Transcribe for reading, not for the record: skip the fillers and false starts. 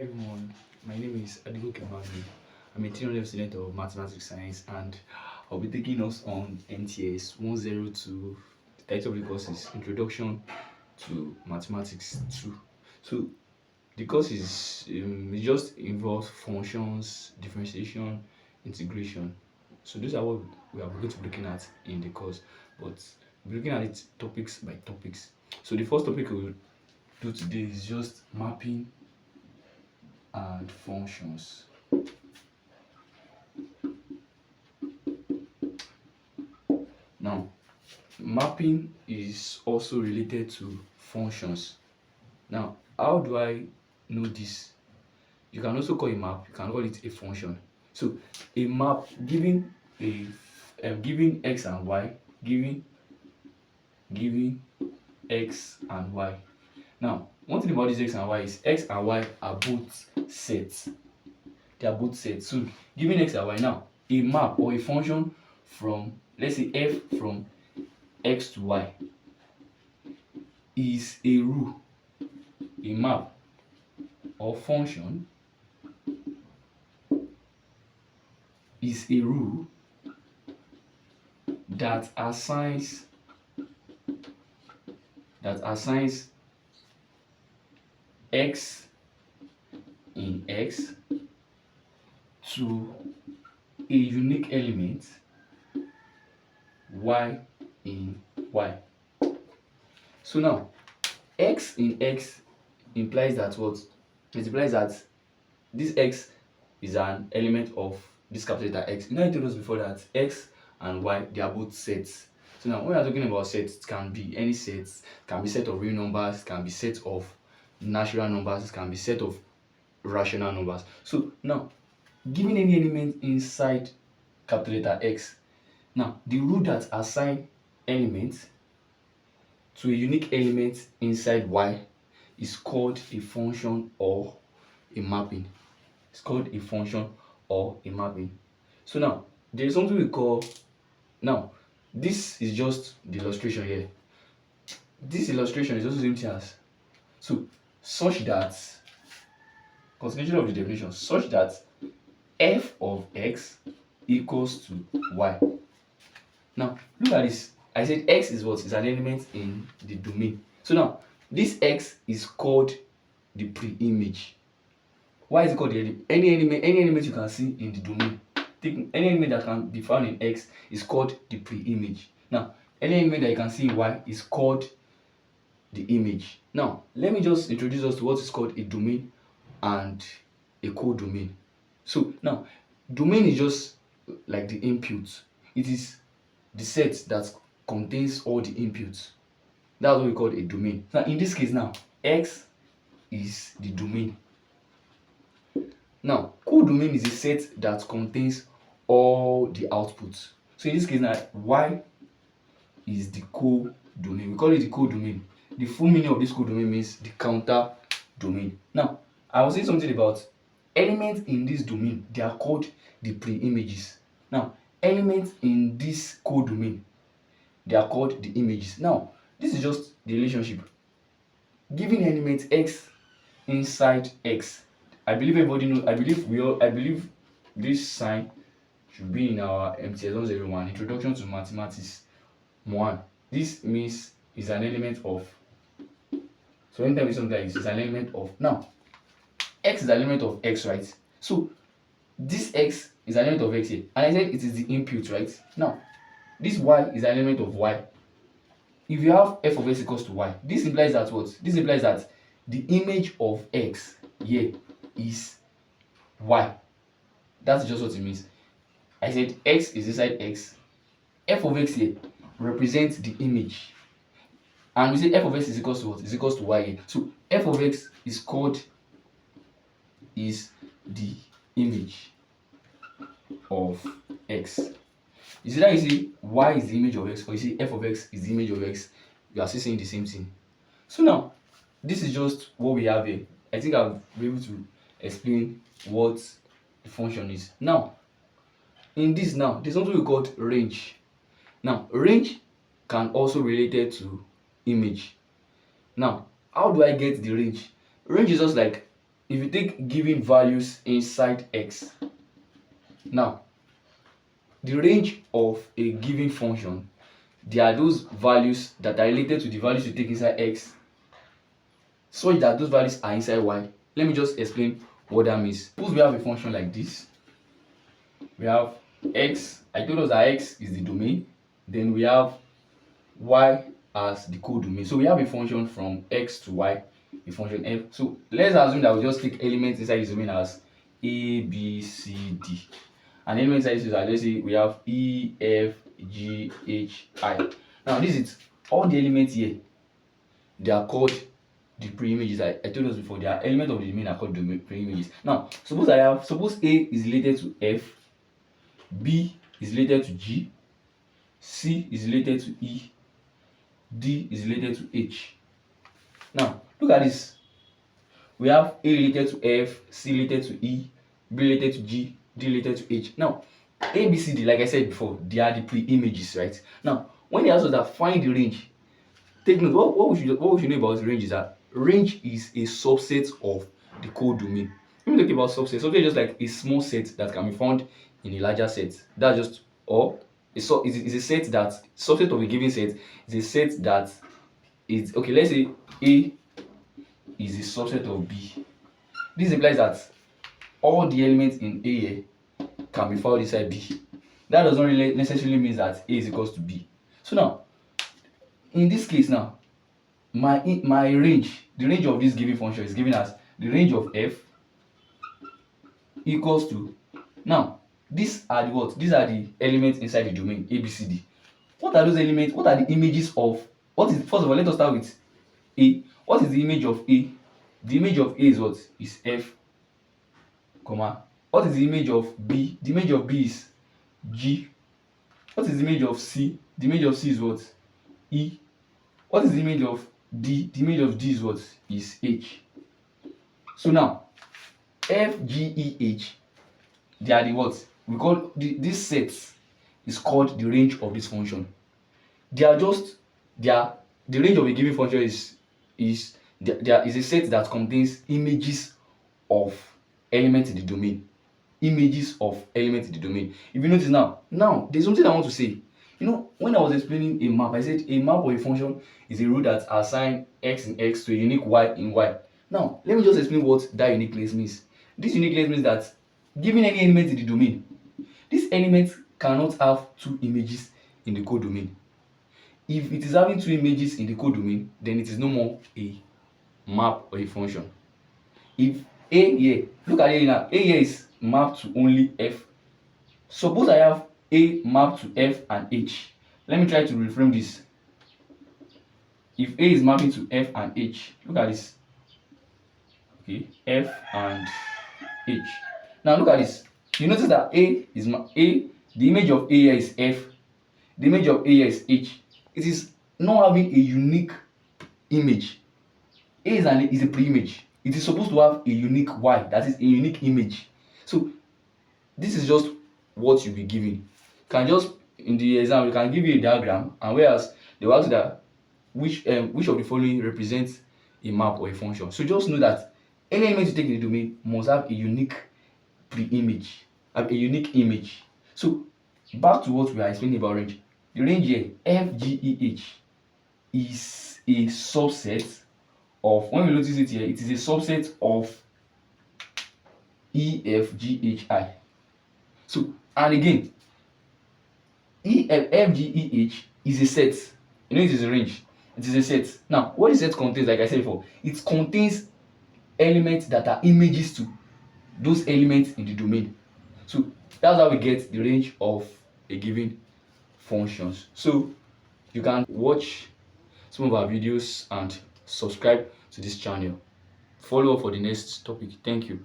Everyone, my name is Adigo Kemaglu. I'm a 300 student of mathematics science and I'll be taking us on MTS 102. The title of the course is Introduction to Mathematics 2. So the course is it just involves functions, differentiation, integration. So those are what we are going to be looking at in the course, but we're looking at it topics by topics. So the first topic we'll do today is just mapping and functions. Now, mapping is also related to functions. Now, how do I know this? You can also call a map, you can call it a function. So, a map giving giving x and y, giving x and y. Now, one thing about this x and y is x and y are both sets. They are both sets. So, giving x and y now, a map or a function from, let's say, f from x to y is a rule. A map or function is a rule that assigns x in x to a unique element y in y. So now x in x implies that what? It implies that this x is an element of this capital letter X. You know I told us before that x and y, they are both sets. So now when we are talking about sets, it can be any sets, it can be set of real numbers, it can be set of natural numbers, it can be set of rational numbers. So now, given any element inside capital letter X, now the rule that assign element to a unique element inside Y is called a function or a mapping. It's called a function or a mapping. So now, there is something we call, now, this is just the illustration here. This illustration is also the same thing as, so, such that, continuation of the definition, such that f of x equals to y. Now, look at this. I said x is what? Is an element in the domain. So now, this x is called the pre-image. Why is it called the any element you can see in the domain? Take any element that can be found in X is called the pre-image. Now, any element that you can see in Y is called the image. Now, let me just introduce us to what is called a domain and a codomain. So now, domain is just like the input. It is the set that contains all the inputs. That's what we call a domain. Now, in this case now, X is the domain. Now, codomain is a set that contains all the outputs. So in this case now, y is the codomain. We call it the codomain. The full meaning of this codomain means the counter domain. Now, I was saying something about elements in this domain. They are called the pre-images. Now, elements in this codomain, they are called the images. Now, this is just the relationship. Given element x inside x, I believe everybody knows. I believe this sign should be in our MTS 101, Introduction to Mathematics 1. This means is an element of. So anytime we say something like this, is an element of. Now, x is an element of x, right? So this x is an element of x here, and I said it is the input, right? Now, this y is an element of y. If you have f of x equals to y, this implies that what? This implies that the image of x here is y. That's just what it means. I said x is inside x. F of x here represents the image. And we say f of x is equals to what? Is equals to y here. So f of x is the image of x. You see that you see y is the image of x, or you see f of x is the image of x, you are still saying the same thing. So now, this is just what we have here. I think I'll be able to explain what the function is. Now, in this now, there's something we call range. Now, range can also be related to image. Now, how do I get the range? Range is just like if you take given values inside X, now the range of a given function, there are those values that are related to the values you take inside X, such that those values are inside Y. Let me just explain what that means. Suppose we have a function like this. We have X, I told us that X is the domain, then we have Y as the codomain. So we have a function from X to Y, a function F. So let's assume that we just take elements inside this domain as A, B, C, D. And elements inside this are, let's say we have E, F, G, H, I. Now this is all the elements here, they are called the preimages. I told us before, they are elements of the domain are called the preimages. Now suppose A is related to F, B is related to G, C is related to E, D is related to H. Now look at this. We have A related to F, C related to E, B related to G, D related to H. Now A, B, C, D, like I said before, they are the preimages, right? Now when they ask us that find the range, take note, what we should know about range is that range is a subset of the codomain. When we talk about subset is just like a small set that can be found in a larger set. That's just, or it's a set that, subset of a given set is a set that is, okay, let's say A is a subset of B. This implies that all the elements in A can be found inside B. That does not really necessarily mean that A is equals to B. So now, in this case now, my range, the range of this given function is given as the range of F equals to, now these are the what? These are the elements inside the domain A, B, C, D. What are those elements? What are the images of, what is, first of all, let us start with A. What is the image of A? The image of A is what? Is F, comma. What is the image of B? The image of B is G. What is the image of C? The image of C is what? E. What is the image of D? The image of D is what? Is H. So now, F, G, E, H, they are the what? We call this set is called the range of this function. They are just, the range of a given function is a set that contains images of elements in the domain. Images of elements in the domain. If you notice now there's something I want to say. You know, when I was explaining a map, I said a map or a function is a rule that assigns x in x to a unique y in y. Now, let me just explain what that uniqueness means. This uniqueness means that given any element in the domain, this element cannot have two images in the codomain. If it is having two images in the codomain, then it is no more a map or a function. If A here, look at it now, A here is mapped to only F. Suppose I have A mapped to F and H. Let me try to reframe this. If A is mapping to F and H, look at this. Okay, F and H. Now look at this. You notice that A is the image of A here is F, the image of A here is H. It is not having a unique image. A is a preimage. It is supposed to have a unique Y, that is a unique image. So this is just what you'll be given. You can just, in the exam, you can give you a diagram, and whereas they will ask you that which of the following represents a map or a function. So just know that any element you take in the domain must have a unique pre-image, have a unique image. So back to what we are explaining about range. The range here, FGEH, is a subset of, when we notice it here, it is a subset of EFGHI. So, and again, FGEH is a set. You know, it is a range. It is a set. Now, what the set contains, like I said before, it contains elements that are images to those elements in the domain. So that's how we get the range of a given functions. So you can watch some of our videos and subscribe to this channel. Follow up for the next topic. Thank you.